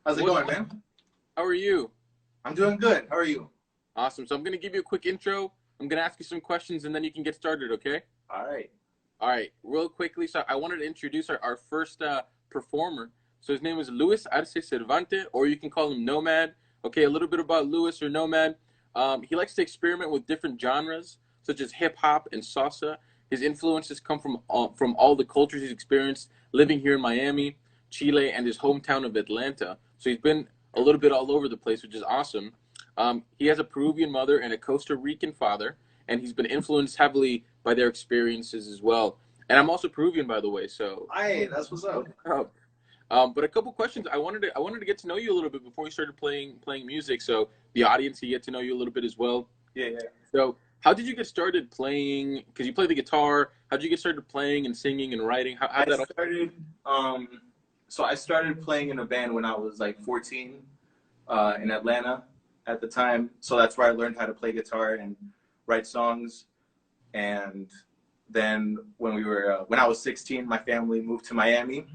How's it going, man? How are you? I'm doing good. How are you? Awesome. So I'm going to give you a quick intro. I'm going to ask you some questions and then you can get started, okay? All right. All right. Real quickly, so I wanted to introduce our first performer. So his name is Luis Arce Cervantes, or you can call him Noemad. Okay, a little bit about Luis or Noemad. He likes to experiment with different genres, such as hip hop and salsa. His influences come from all the cultures he's experienced living here in Miami, Chile, and his hometown of Atlanta. So he's been a little bit all over the place, which is awesome. He has a Peruvian mother and a Costa Rican father, and he's been influenced heavily by their experiences as well. And I'm also Peruvian, by the way. So, Hey, that's what's up. but a couple questions. I wanted to get to know you a little bit before we started playing music, so the audience can get to know you a little bit as well. Yeah, yeah. So, how did you get started playing? Because you play the guitar. How did you get started playing and singing and writing? How I that all? started so I started playing in a band when I was like 14 in Atlanta at the time. So that's where I learned how to play guitar and write songs. And then when I was 16, my family moved to Miami.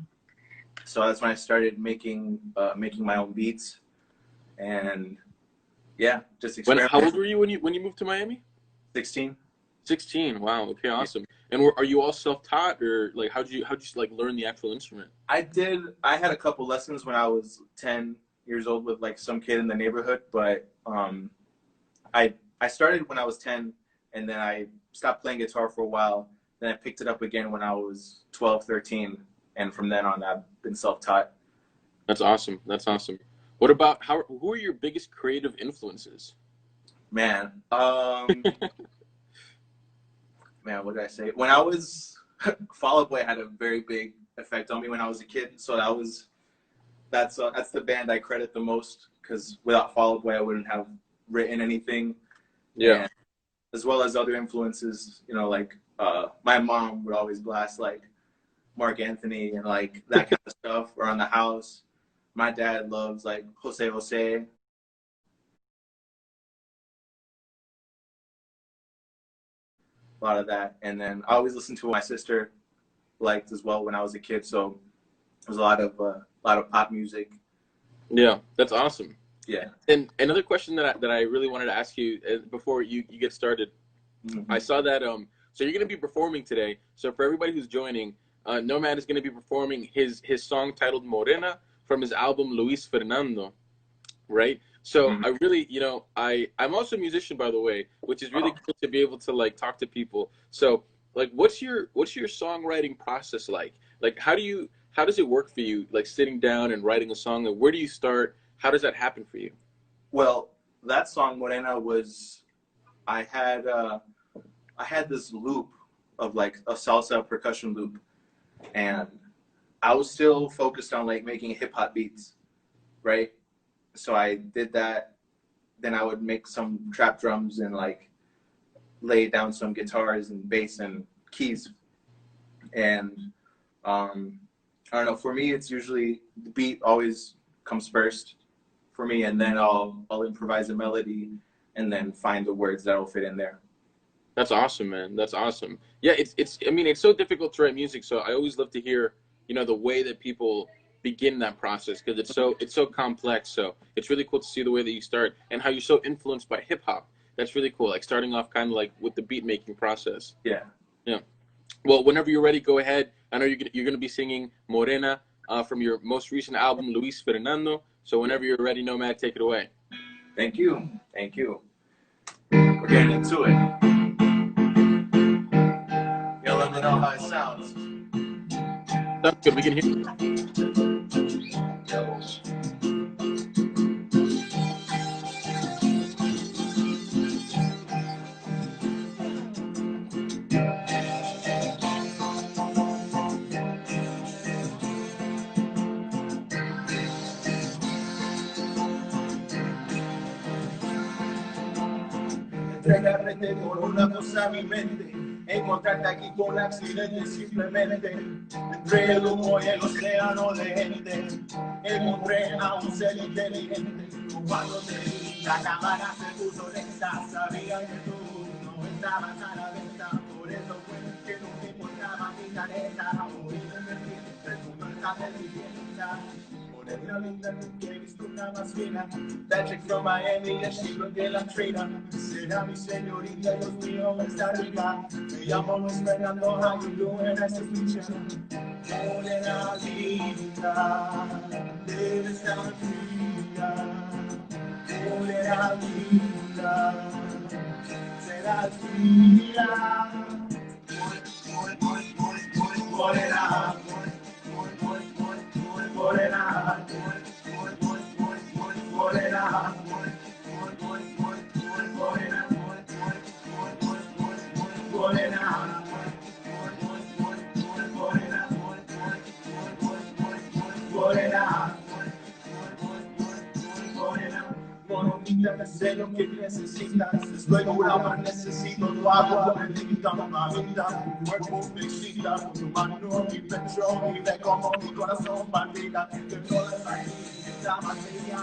So that's when I started making my own beats and yeah, just How old experimenting. were you when you moved to Miami? 16. 16. Wow. Okay. Awesome. And are you all self-taught, or like how'd you like learn the actual instrument? I had a couple lessons when I was 10 years old with like some kid in the neighborhood, but I started when I was 10 and then I stopped playing guitar for a while. Then I picked it up again when I was 12, 13, and from then on I've been self-taught. That's awesome. That's awesome. What about who are your biggest creative influences? Man, man, what did I say? When I was Fall Out Boy had a very big effect on me when I was a kid. So that's the band I credit the most because without Fall Out Boy I wouldn't have written anything. Yeah. And as well as other influences, like my mom would always blast like Mark Anthony and like that kind of stuff around the house. My dad loves like Jose, a lot of that. And then I always listened to what my sister liked as well when I was a kid. So there's a lot of pop music. Yeah. That's awesome. Yeah. And another question that I really wanted to ask you before you get started, I Hmm. saw that so you're going to be performing today. So for everybody who's joining, Nomad is going to be performing his song titled Morena from his album Luis Fernando, right? So Hmm. I really, I'm also a musician, by the way, which is really Oh, cool to be able to like talk to people. So like, what's your songwriting process like? Like, how does it work for you? Like sitting down and writing a song. Like, where do you start? How does that happen for you? well, that song Morena was I had uh, I had this loop of like a salsa percussion loop, and I was still focused on like making hip hop beats, right? So I did that. Then I would make some trap drums and like lay down some guitars and bass and keys. And I don't know. For me, it's usually the beat always comes first for me, and then I'll improvise a melody, and then find the words that'll fit in there. That's awesome, man. That's awesome. Yeah, it's. I mean, it's so difficult to write music, so I always love to hear, the way that people begin that process because it's so complex. So it's really cool to see the way that you start and how you're so influenced by hip hop. That's really cool. Like starting off kind of like with the beat making process. Yeah. Yeah. Well, whenever you're ready, go ahead. I know you're gonna be singing Morena from your most recent album, Luis Fernando. So Yeah. whenever you're ready, Nomad, take it away. Thank you. Thank you. We're getting into it. You'll let me know how it sounds. Sounds good. We can hear. Entregarte por una cosa a mi mente, encontrarte aquí con accidente simplemente. Entre el humo y el océano de gente, encontré a un ser inteligente. Cuando te vi, la cámara se puso lenta, sabía que tú no estabas a la venta. Por eso fue que no me importaba mi careta, hoy me metí entre tu maldad de vivienda. Morena linda, nunca he visto una más fina. That chick from Miami, yeah, she look like la Trina. Será mi señorita, Dios mío, está rica. Me llamo Luis Fernando, how you doing? Nice to meet you. Morena linda, debes estar fría. Morena linda, serás mía. Morena, Morena, Morena, Morena, Morena, Morenita, me sé lo que necesitas. Estoy curado, necesito tu agua bendita, mamita. Tu cuerpo me excita, tu mano mi pecho, y ve como mi corazón palpita. De todas las esta materia,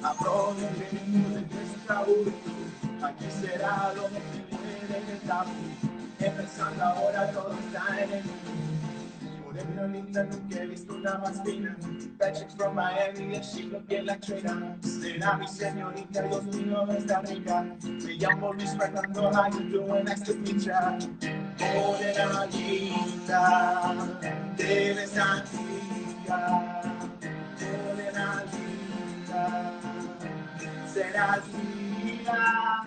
aprovechemos de nuestra juventud. Aquí será donde se muere el tabú. Empezando ahora, todo está en el mundo. Morena linda, nunca he visto una más fina. That chick from Miami, and she look like Trina. Será mi señorita, Dios mío, está rica. Me llamo Luis Fernando, how you doing? Nice to meet ya. Morena linda, debes estar fría. Morena linda, serás mía.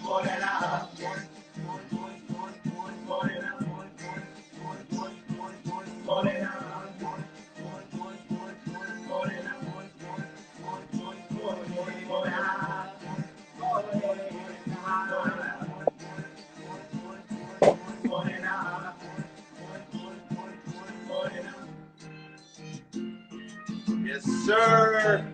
Morena, Morena, yes, sir.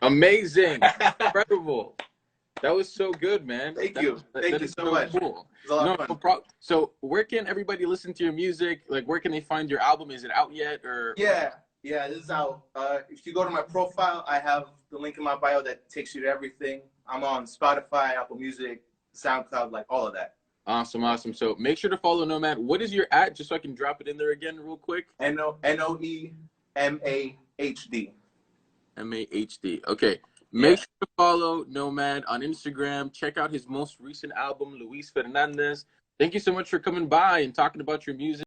Amazing. Incredible. That was so good, man. Thank you. Thank you so much. Cool. It was a lot of fun. No problem. So where can everybody listen to your music? Like, where can they find your album? Is it out yet? Or Yeah, this is out. If you go to my profile, I have the link in my bio that takes you to everything. I'm on Spotify, Apple Music, SoundCloud, like all of that. Awesome, awesome. So make sure to follow Noemad. What is your @ just so I can drop it in there again real quick? Noemahd. MAHD. Okay. Make sure to follow Noemad on Instagram. Check out his most recent album, Luis Fernandez. Thank you so much for coming by and talking about your music.